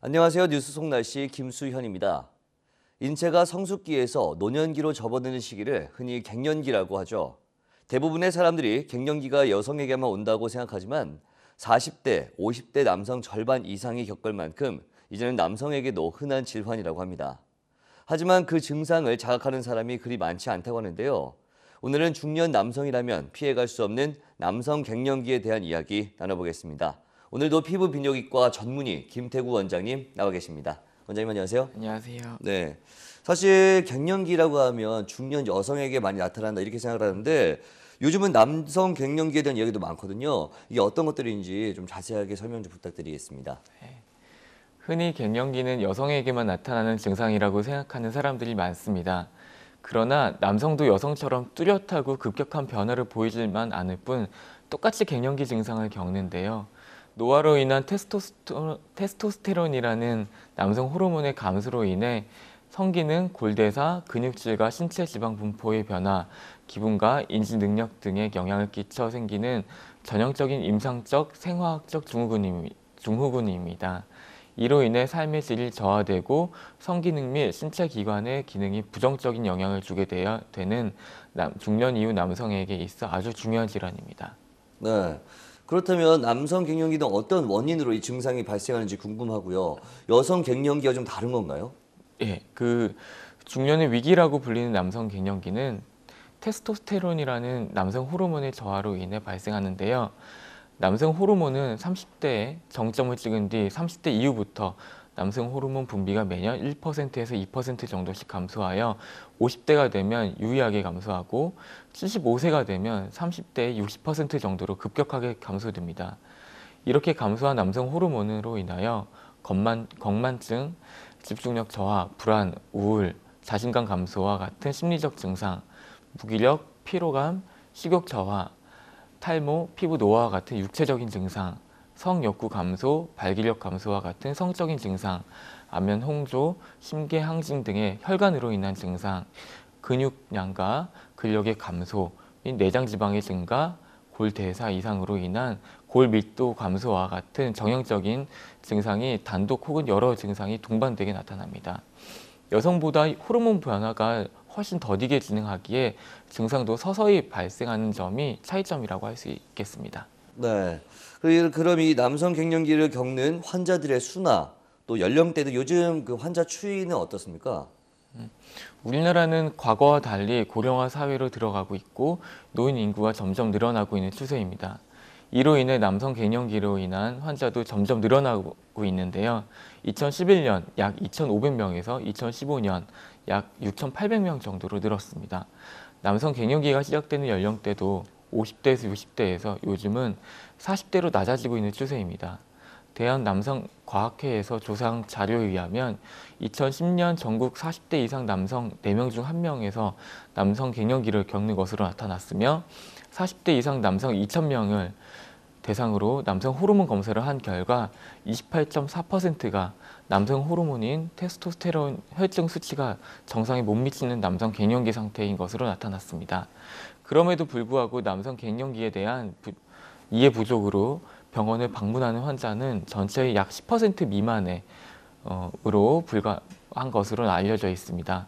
안녕하세요. 뉴스 속날씨 김수현입니다. 인체가 성숙기에서 노년기로 접어드는 시기를 흔히 갱년기라고 하죠. 대부분의 사람들이 갱년기가 여성에게만 온다고 생각하지만 40대, 50대 남성 절반 이상이 겪을 만큼 이제는 남성에게도 흔한 질환이라고 합니다. 하지만 그 증상을 자각하는 사람이 그리 많지 않다고 하는데요. 오늘은 중년 남성이라면 피해갈 수 없는 남성 갱년기에 대한 이야기 나눠보겠습니다. 오늘도 피부 비뇨기과 전문의 김태구 원장님 나와 계십니다. 원장님 안녕하세요. 안녕하세요. 네, 사실 갱년기라고 하면 중년 여성에게 많이 나타난다 이렇게 생각을 하는데 요즘은 남성 갱년기에 대한 이야기도 많거든요. 이게 어떤 것들인지 좀 자세하게 설명 좀 부탁드리겠습니다. 흔히 갱년기는 여성에게만 나타나는 증상이라고 생각하는 사람들이 많습니다. 그러나 남성도 여성처럼 뚜렷하고 급격한 변화를 보이지만 않을 뿐 똑같이 갱년기 증상을 겪는데요. 노화로 인한 테스토스테론이라는 남성 호르몬의 감소로 인해 성기능, 골대사, 근육질과 신체 지방 분포의 변화, 기분과 인지 능력 등에 영향을 끼쳐 생기는 전형적인 임상적 생화학적 증후군입니다. 이로 인해 삶의 질이 저하되고 성기능 및 신체 기관의 기능이 부정적인 영향을 주게 되는 중년 이후 남성에게 있어 아주 중요한 질환입니다. 네. 그렇다면 남성 갱년기는 어떤 원인으로 이 증상이 발생하는지 궁금하고요. 여성 갱년기와 좀 다른 건가요? 예, 중년의 위기라고 불리는 남성 갱년기는 테스토스테론이라는 남성 호르몬의 저하로 인해 발생하는데요. 남성 호르몬은 30대에 정점을 찍은 뒤 30대 이후부터 남성 호르몬 분비가 매년 1%에서 2% 정도씩 감소하여 50대가 되면 유의하게 감소하고 75세가 되면 30대의 60% 정도로 급격하게 감소됩니다. 이렇게 감소한 남성 호르몬으로 인하여 경만증, 집중력 저하, 불안, 우울, 자신감 감소와 같은 심리적 증상, 무기력, 피로감, 식욕 저하, 탈모, 피부 노화와 같은 육체적인 증상, 성욕구 감소, 발기력 감소와 같은 성적인 증상, 안면 홍조, 심계 항진 등의 혈관으로 인한 증상, 근육량과 근력의 감소 및 내장 지방의 증가, 골대사 이상으로 인한 골 밀도 감소와 같은 정형적인 증상이 단독 혹은 여러 증상이 동반되게 나타납니다. 여성보다 호르몬 변화가 훨씬 더디게 진행하기에 증상도 서서히 발생하는 점이 차이점이라고 할 수 있겠습니다. 네. 그럼 이 남성 갱년기를 겪는 환자들의 수나 또 연령대도 요즘 그 환자 추이는 어떻습니까? 우리나라는 과거와 달리 고령화 사회로 들어가고 있고 노인 인구가 점점 늘어나고 있는 추세입니다. 이로 인해 남성 갱년기로 인한 환자도 점점 늘어나고 있는데요. 2011년 약 2,500명에서 2015년 약 6,800명 정도로 늘었습니다. 남성 갱년기가 시작되는 연령대도 50대에서 60대에서 요즘은 40대로 낮아지고 있는 추세입니다. 대한남성과학회에서 조사한 자료에 의하면 2010년 전국 40대 이상 남성 4명 중 1명에서 남성 갱년기를 겪는 것으로 나타났으며 40대 이상 남성 2,000명을 대상으로 남성 호르몬 검사를 한 결과 28.4%가 남성 호르몬인 테스토스테론 혈중 수치가 정상에 못 미치는 남성 갱년기 상태인 것으로 나타났습니다. 그럼에도 불구하고 남성 갱년기에 대한 이해 부족으로 병원을 방문하는 환자는 전체의 약 10% 미만으로 불과한 것으로 알려져 있습니다.